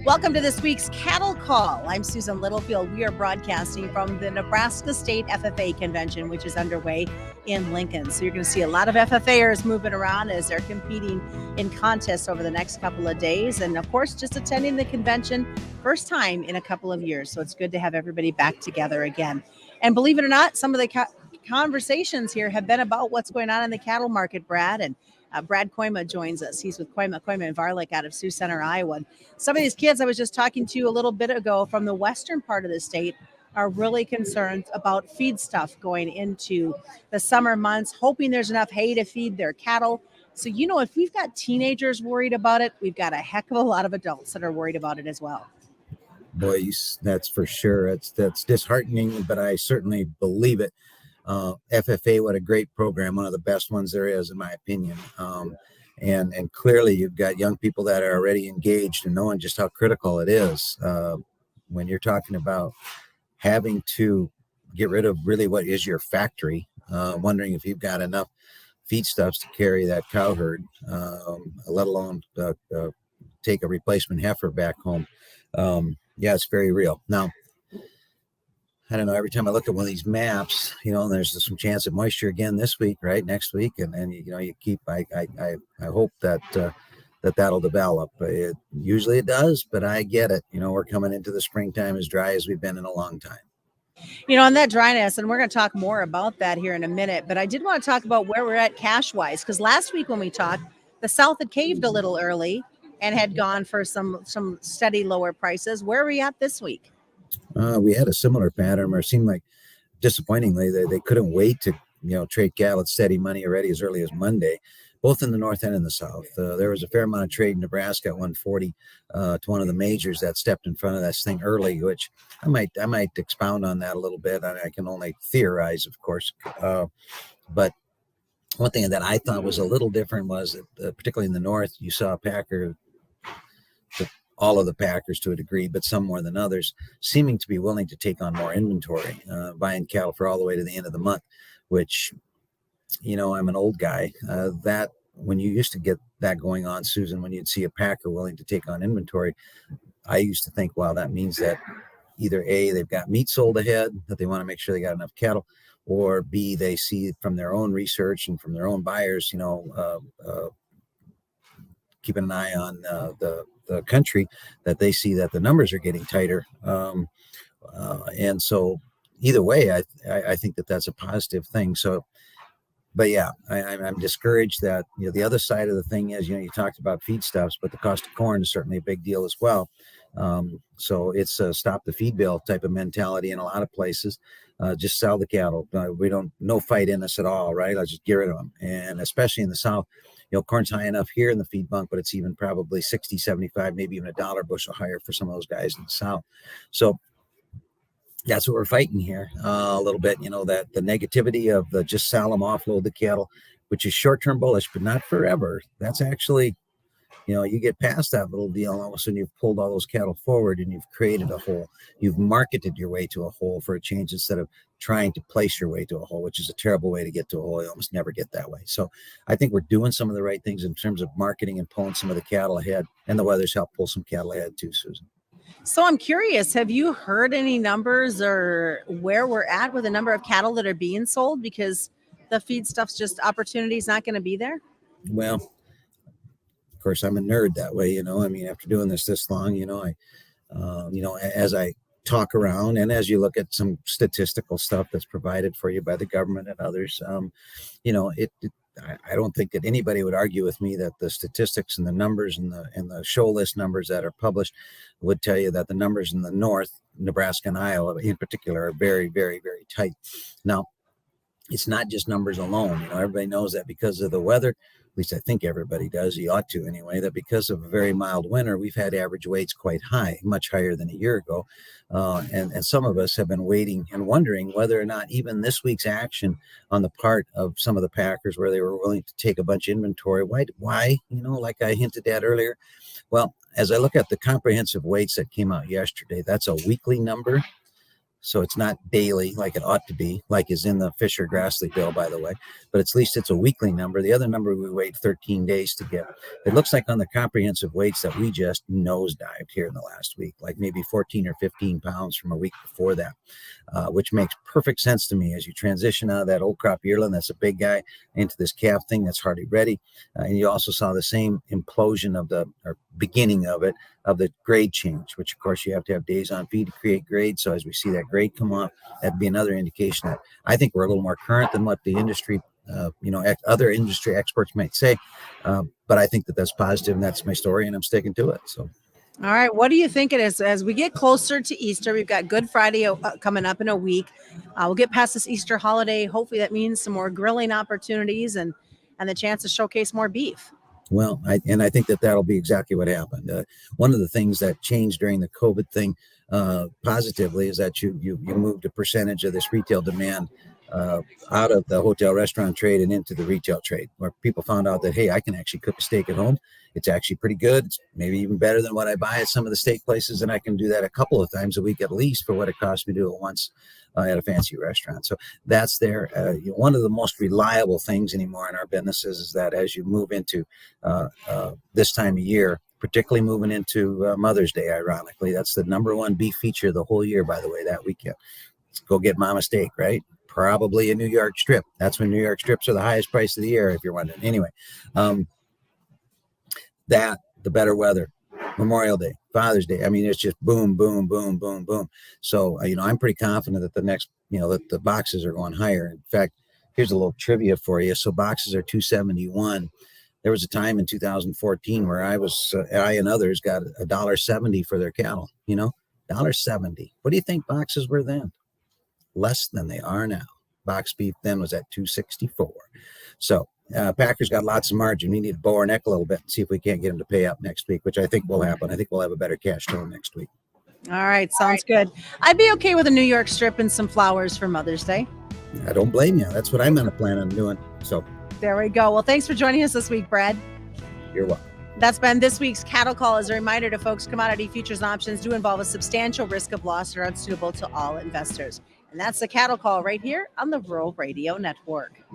Welcome to this week's Cattle Call. I'm Susan Littlefield. We are broadcasting from the Nebraska State FFA Convention, which is underway in Lincoln. So you're going to see a lot of FFAers moving around as they're competing in contests over the next couple of days. And of course, just attending the convention first time in a couple of years. So it's good to have everybody back together again. And believe it or not, some of the conversations here have been about what's going on in the cattle market, Brad. And Brad Kooima joins us. He's with Kooima and Varlick out of Sioux Center, Iowa. Some of these kids I was just talking to a little bit ago from the western part of the state are really concerned about feed stuff going into the summer months, hoping there's enough hay to feed their cattle. So, if we've got teenagers worried about it, we've got a heck of a lot of adults that are worried about it as well. Boy, that's for sure. That's disheartening, but I certainly believe it. FFA, what a great program, one of the best ones there is, in my opinion. And clearly you've got young people that are already engaged and knowing just how critical it is when you're talking about having to get rid of really what is your factory, wondering if you've got enough feedstuffs to carry that cow herd, let alone take a replacement heifer back home. Yeah, it's very real. Now, I don't know, every time I look at one of these maps, there's some chance of moisture again this week, right? Next week. And you keep, I hope that that'll develop. Usually it does, but I get it. We're coming into the springtime as dry as we've been in a long time. On that dryness, and we're going to talk more about that here in a minute, but I did want to talk about where we're at cash-wise, because last week when we talked, the South had caved a little early and had gone for some steady lower prices. Where are we at this week? We had a similar pattern, or it seemed like, disappointingly, they couldn't wait to trade cattle at steady money already as early as Monday, both in the north and in the south. There was a fair amount of trade in Nebraska at 140 to one of the majors that stepped in front of this thing early, which I might expound on that a little bit. I can only theorize, of course, but one thing that I thought was a little different was that, particularly in the north, you saw a packer, all of the packers to a degree, but some more than others, seeming to be willing to take on more inventory, buying cattle for all the way to the end of the month, which, I'm an old guy. That when you used to get that going on, Susan, when you'd see a packer willing to take on inventory, I used to think, well, that means that either A, they've got meat sold ahead, that they want to make sure they got enough cattle, or B, they see from their own research and from their own buyers, keeping an eye on the country, that they see that the numbers are getting tighter. And so either way, I think that that's a positive thing. So, but yeah, I'm discouraged that, the other side of the thing is, you talked about feedstuffs, but the cost of corn is certainly a big deal as well. So it's a stop the feed bill type of mentality in a lot of places. Just sell the cattle. We don't, no fight in us at all, right? I'll just get rid of them. And especially in the South, corn's high enough here in the feed bunk, but it's even probably 60, 75, maybe even $1 bushel higher for some of those guys in the South. So that's what we're fighting here a little bit, that the negativity of the just sell them, offload the cattle, which is short-term bullish, but not forever. That's actually, you get past that little deal, and all of a sudden you've pulled all those cattle forward and you've created a hole. You've marketed your way to a hole for a change instead of trying to place your way to a hole, which is a terrible way to get to a hole. You almost never get that way. So I think we're doing some of the right things in terms of marketing and pulling some of the cattle ahead, and the weather's helped pull some cattle ahead too, Susan. So I'm curious, have you heard any numbers or where we're at with the number of cattle that are being sold? Because the feed stuff's just opportunity's not going to be there. Well, of course, I'm a nerd that way, after doing this long, as I talk around and as you look at some statistical stuff that's provided for you by the government and others, I don't think that anybody would argue with me that the statistics and the numbers and the show list numbers that are published would tell you that the numbers in the north, Nebraska and Iowa in particular, are very, very, very tight. Now, it's not just numbers alone. Everybody knows that because of the weather, at least I think everybody does, you ought to anyway, that because of a very mild winter, we've had average weights quite high, much higher than a year ago. And some of us have been waiting and wondering whether or not even this week's action on the part of some of the packers, where they were willing to take a bunch of inventory, why, like I hinted at earlier. Well, as I look at the comprehensive weights that came out yesterday, that's a weekly number. So it's not daily like it ought to be, like is in the Fisher Grassley bill, by the way, but at least it's a weekly number. The other number we wait 13 days to get. It looks like on the comprehensive weights that we just nosedived here in the last week, like maybe 14 or 15 pounds from a week before that, which makes perfect sense to me as you transition out of that old crop yearling, that's a big guy, into this calf thing that's hardly ready. And you also saw the same implosion of or beginning of it, of the grade change, which of course you have to have days on feed to create grade. So as we see that grade come off, that'd be another indication that I think we're a little more current than what the industry, other industry experts might say. But I think that that's positive, and that's my story, and I'm sticking to it. So. All right. What do you think it is as we get closer to Easter? We've got Good Friday coming up in a week. We'll get past this Easter holiday. Hopefully that means some more grilling opportunities and the chance to showcase more beef. Well, I think that that'll be exactly what happened. One of the things that changed during the COVID thing positively is that you moved a percentage of this retail demand out of the hotel restaurant trade and into the retail trade, where people found out that, hey, I can actually cook a steak at home. It's actually pretty good. It's maybe even better than what I buy at some of the steak places. And I can do that a couple of times a week, at least, for what it costs me to do it once at a fancy restaurant. So that's there. One of the most reliable things anymore in our businesses is that as you move into this time of year, particularly moving into Mother's Day, ironically, that's the number one beef feature of the whole year, by the way, that weekend. Let's go get mama steak, right? Probably a New York strip. That's when New York strips are the highest price of the year, if you're wondering. Anyway, the better weather, Memorial Day, Father's Day. I mean, it's just boom, boom, boom, boom, boom. So, I'm pretty confident that the next, that the boxes are going higher. In fact, here's a little trivia for you. So boxes are $271. There was a time in 2014 where I and others got $1.70 for their cattle, $1.70. What do you think boxes were then? Less than they are now. Box beef then was at $264. So Packers got lots of margin. We need to bow our neck a little bit and see if we can't get them to pay up next week, which I think will happen. I think we'll have a better cash tone next week. All right. Sounds good. I'd be okay with a New York strip and some flowers for Mother's Day. I don't blame you. That's what I'm going to plan on doing. So there we go. Well, thanks for joining us this week, Brad. You're welcome. That's been this week's Cattle Call. As a reminder to folks, commodity futures and options do involve a substantial risk of loss and are unsuitable to all investors. And that's the Cattle Call right here on the Rural Radio Network.